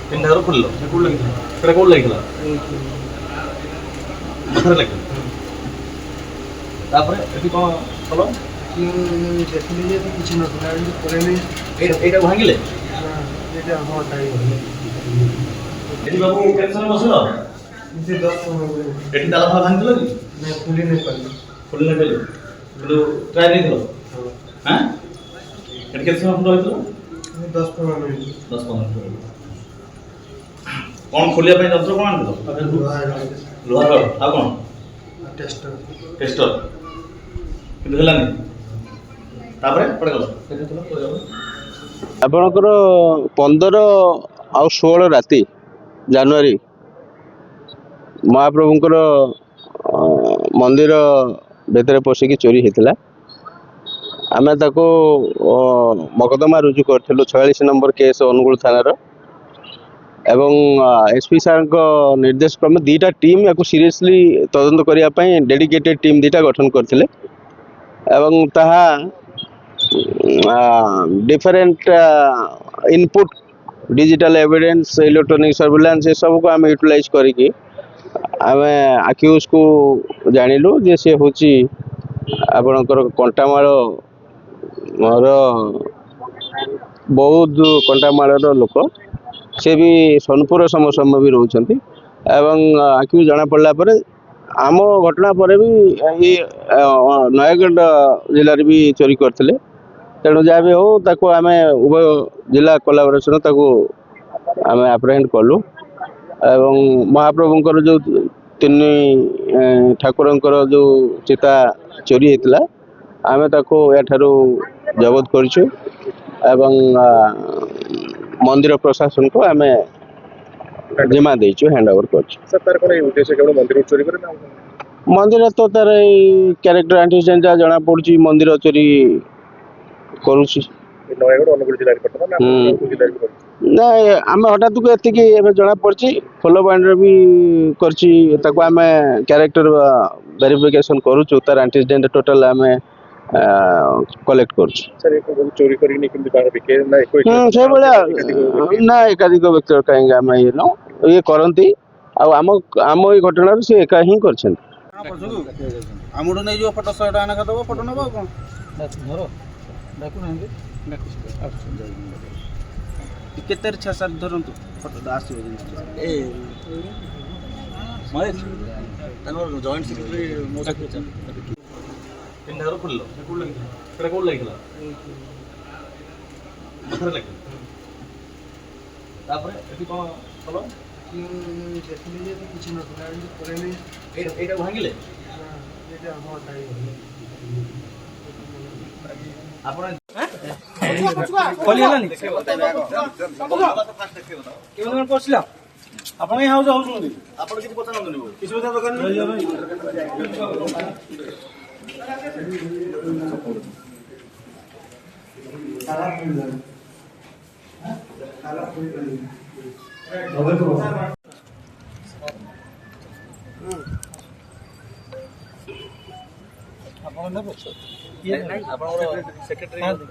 ତିନିଟା ଘର ଖୋଲିଲ ସେଟା କୋଉଠି ଲାଗିଥିଲା ପାଖରେ ଲାଗିଥିଲା ତାପରେ ଏଠି କ'ଣ କଲ ଦେଖିଲି ଯେ କିଛି ନଥିଲା ପରେ ଏଇଟା ଭାଙ୍ଗିଲେ ଏଇଟା ହଁ ଏଠି ବାବୁ କେତେ ସମୟ ବସିଲ ଏଠି ତାଲା ଫାଲା ଭାଙ୍ଗିଥିଲ କି ଖୋଲି ନାଇଁ ପାରିଲି ଖୋଲି ନାଇଁ ପାରିଲ କିନ୍ତୁ ଟ୍ରାଏ ଦେଇଥିଲ ହଁ ଏଠି କେତେ ସମୟ ରହିଥିଲ 10-15 ମିନିଟ୍ 10-15 ମିନିଟ୍ କ'ଣ ଖୋଲିବା ପାଇଁ ଯନ୍ତ୍ର କ'ଣ ଆଣିଥିଲ ଲୁହା ରଡ୍ ଆଉ କ'ଣ ଟେଷ୍ଟର କିନ୍ତୁ ହେଲାନି ତାପରେ କୁଆଡ଼େ ଗଲ ଆପଣଙ୍କର 15 ଆଉ 16 ରାତି ଜାନୁଆରୀ ମହାପ୍ରଭୁଙ୍କର ମନ୍ଦିର ଭିତରେ ପଶିକି ଚୋରି ହେଇଥିଲା। ଆମେ ତାକୁ ମକଦ୍ଦମା ରୁଜୁ କରିଥିଲୁ 46 ନମ୍ବର କେସ୍ ଅନୁଗୁଳ ଥାନାର ଏବଂ ଏସ୍ପି ସାର୍ଙ୍କ ନିର୍ଦ୍ଦେଶ କ୍ରମେ ଦୁଇଟା ଟିମ୍ ୟାକୁ ସିରିୟସଲି ତଦନ୍ତ କରିବା ପାଇଁ ଡେଡିକେଟେଡ୍ ଟିମ୍ ଦୁଇଟା ଗଠନ କରିଥିଲେ ଏବଂ ତାହା different input digital evidence electronic surveillance ये सब को आम यूटिलाइज करिकी आम आक्यूज को जानिलु जे से होची आपणकर कंटामाल बहुत कंटामाल लोक से भी सोनपुर समसम भी रोचंती एवं आक्यूज जना पड़ला पर आम घटना पर भी नयगढ़ जिले भी चोरी करते तेणु जहाँ भी हो ताको आम उभय जिला कोलाबोरेशन ताको आम आप्रहेंड कलु एवं महाप्रभुंकर जो 3 ठाकुरंकर जो चिता चोरी होता आम ताको याठारू जबत करिछु एवं मंदिर प्रशासन को आम जिम्मा देइछु हैंड ओवर करछु सर तार कोन उद्देश्य केवल मंदिर चोरी करे ना मंदिर तो तार कैरेक्टर एंटीसेंट जहाँ जना पड़ी मंदिर चोरी करुची नयगढ़ अनुगुल जिला रिपोर्ट ना जिला रिपोर्ट ना आम हठात को एतिकी एबे जना पड़ी फॉलो बाइंडर भी करची ताको आम कैरेक्टर वेरिफिकेशन करूछु तार एंटीसेंट टोटल आम कलेक्ट करूछु सर एक चोरी करी नहीं किंतु बाहर बिके ना कोई से बड़ा ना एकाधिक व्यक्ति कहीं आम ये नो ये करंती आम ये घटना से एका ही करछन आमुडो नहीं जो फोटो 100 टाका दबो फोटो नबो कोन धरो डाकू ना केते इच्छा सर धरंतु फोटो आसीबो जिन ए महेश तनो जॉइंट सेक्रेटरी मोसा किचन ତିନିଟା ଘର ଖୋଲିଲ ସେଟା କୋଉଠି ଲାଗିଥିଲା ପାଖରେ ଲାଗିଥିଲା ତାପରେ ଏଠି କ'ଣ କଲ ଦେଖିଲି ଯେ କିଛି ନଥିଲା ପରେ ଏଇଟା ଭାଙ୍ଗିଲେ ଏଇଟା ହଁ ଆପଣ खोली हलानी केवन पछिला आपण ही हाउस हाउस नुदी ଆପଣ କିଛି ପଚାରନ୍ତୁନି किछ बता दरकार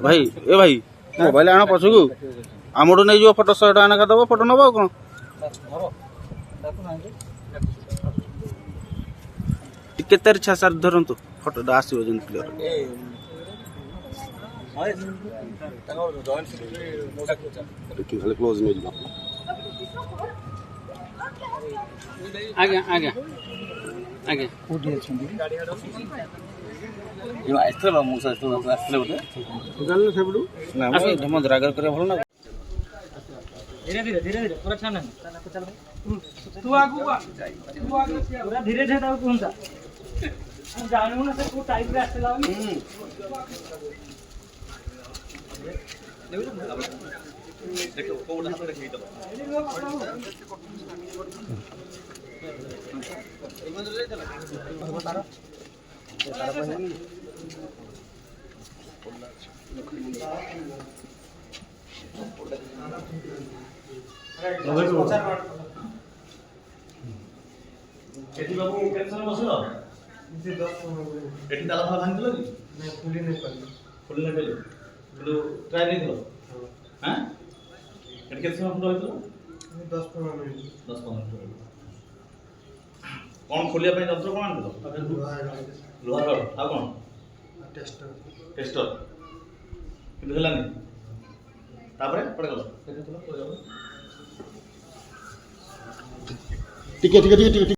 भाई ए भाई मोबाइल आना पछकू आमडो नहीं जो फोटो 100 टाका दबो फोटो नबो कोन केते इच्छा सर धरंतु फोटो आसीबो जिन क्लियर क्लोज में आगे आगे आगे कोठी अछंदी यो आइथलो मुसा तो आसले बोले जानले सेबडू ना धम द्रागर करे भलो ना धीरे धीरे धीरे धीरे पूरा छान चल तू आगु पूरा धीरे धीरे ताऊ कोनता हम जानू ना से को टाइप रे आसला देखो कोउडा हाथ देखि तो एठी बाबू केते समय बसिल एठी ताला फाला भांगिथिल कि मैं खुली नहीं पाली खोली ना गेलो ट्राई ଦେଇଥିଲ हां एठी केते समय रहिथिल 10-15 ମିନିଟ୍ 10-15 ମିନିଟ୍। କ'ଣ ଖୋଲିବା ପାଇଁ ଯନ୍ତ୍ର କ'ଣ ଆଣିଥିଲ? ଲୁହା ରଡ୍ ଆଉ କ'ଣ? ଟେଷ୍ଟର ଟେଷ୍ଟର କିନ୍ତୁ ହେଲାନି। ତାପରେ ପଡେ ଗଲ ଟିକେ ଟିକେ ଟିକେ ଟିକେ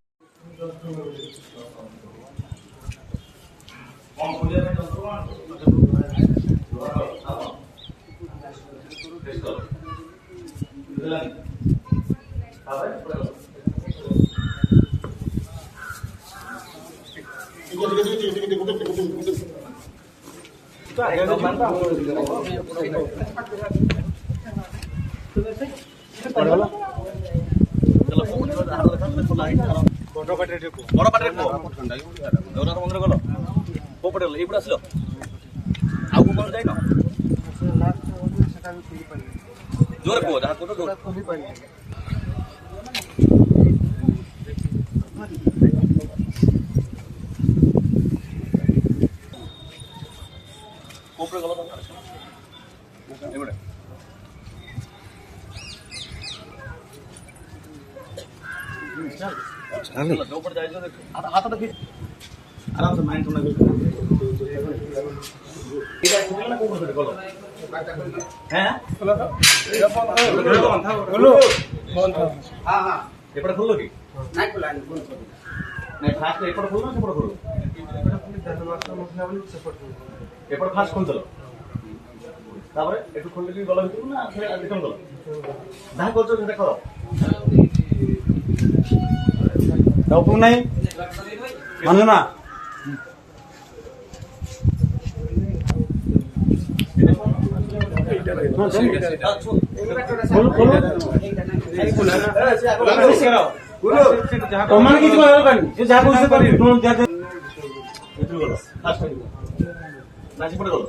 କ'ଣ ଖୋଲିବା ପାଇଁ ଯନ୍ତ୍ର କ'ଣ ଆଣିଥିଲ? ଲୁହା ରଡ୍ ଆଉ କ'ଣ? ଟେଷ୍ଟର କିନ୍ତୁ ହେଲାନି। ତାପରେ ପଡେ ଗଲ ବଡ଼ ପାଟିରେ କୁହ ଜଗନ୍ନାଥ ମନ୍ଦିର ଗଲ କୋଉ ପଟେ ଗଲ ଏଇପଟେ ଆସିଲ ଆଉ କୋଉ ପଟେ ଯାଇନ ସେଟା ବି ଖୋଲି ପାରିଲି ଜୋରେ କୁହ ଯାହା କୁହ ଜୋରେ ଖୋଲି ପାରିଲି କୋଉ ପଟେ ଗଲ ଏଇପଟେ ଯୋଉ ପଟେ ଯାଇଛ ହାତ ଦେଖି ଆରାମସେ ମାଇଣ୍ଡ ଶୁଣା ଏଇଟା କୋଉ ପଟେ ଗଲ ଏପଟେ ଖୋଲିଲ କି ନାଇଁ ଫାଷ୍ଟ ଏପଟେ ଖୋଲ ନା ସେପଟେ ଖୋଲ ଏପଟେ ଫାଷ୍ଟ ଖୋଲିଦେଲ ତାପରେ ଏଠୁ ଖୋଲିକି ଗଲ ଭିତରକୁ ନା ରିଟର୍ନ ଗଲ ଯାହା କରୁଛ ସେଟା କର ଉପରୁ ନାହିଁ ମାନୁ ନା ତମାନେ କିଛି କହିବ କାନି ସେ ଯାହା କହୁଛି କରିବି ଭିତରକୁ ଗଲ ଫାଷ୍ଟ ନା ସେପଟେ ଗଲ